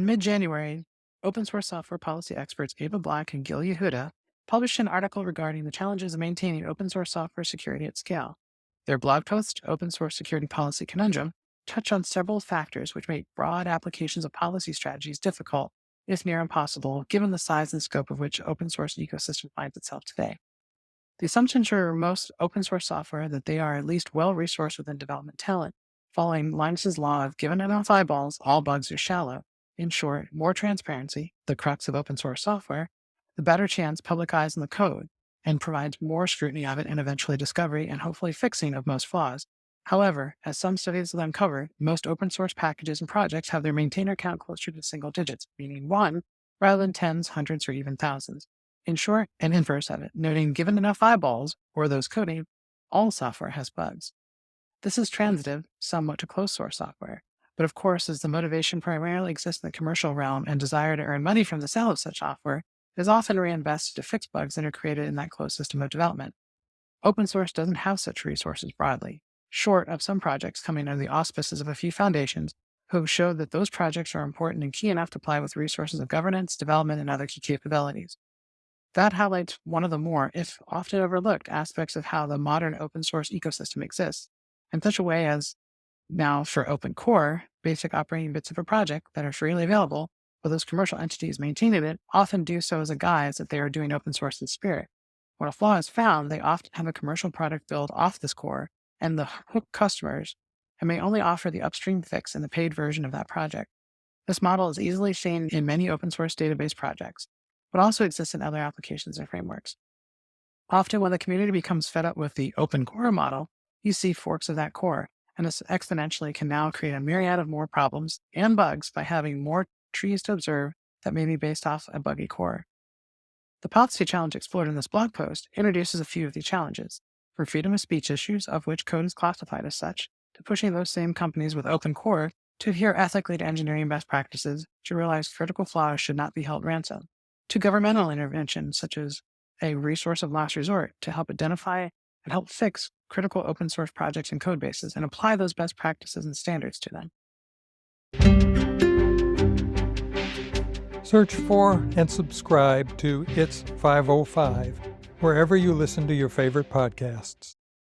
In mid-January, open source software policy experts Aeva and Yahuda published an article regarding the challenges of maintaining open source software security at scale. Their blog post, Open Source Security Policy Conundrum, touched on several factors which make broad applications of policy strategies difficult, if near impossible, given the size and scope of which open source ecosystem finds itself today. The assumption for most open source software that they are at least well-resourced within development talent, following Linus's law of given enough eyeballs, all bugs are shallow. In short, more transparency, the crux of open source software, the better chance publicizing the code, and provides more scrutiny of it and eventually discovery and hopefully fixing of most flaws. However, as some studies have uncovered, most open source packages and projects have their maintainer count closer to single digits, meaning one, rather than tens, hundreds, or even thousands. In short, an inverse of it, noting given enough eyeballs, or those coding, all software has bugs. This is transitive, somewhat to closed source software. But of course, as the motivation primarily exists in the commercial realm and desire to earn money from the sale of such software, it is often reinvested to fix bugs that are created in that closed system of development. Open source doesn't have such resources broadly, short of some projects coming under the auspices of a few foundations who have showed that those projects are important and key enough to apply with resources of governance, development, and other key capabilities. That highlights one of the more, if often overlooked, aspects of how the modern open source ecosystem exists, in such a way as now for open core, basic operating bits of a project that are freely available, but those commercial entities maintaining it often do so as a guise that they are doing open source in spirit. When a flaw is found, they often have a commercial product built off this core and the hook customers and may only offer the upstream fix in the paid version of that project. This model is easily seen in many open source database projects, but also exists in other applications and frameworks. Often when the community becomes fed up with the open core model, you see forks of that core, and this exponentially can now create a myriad of more problems and bugs by having more trees to observe that may be based off a buggy core. The policy challenge explored in this blog post introduces a few of these challenges, from freedom of speech issues, of which code is classified as such, to pushing those same companies with open core to adhere ethically to engineering best practices, to realize critical flaws should not be held ransom, to governmental intervention, such as a resource of last resort to help identify and help fix critical open source projects and code bases and apply those best practices and standards to them. Search for and subscribe to It's 505 wherever you listen to your favorite podcasts.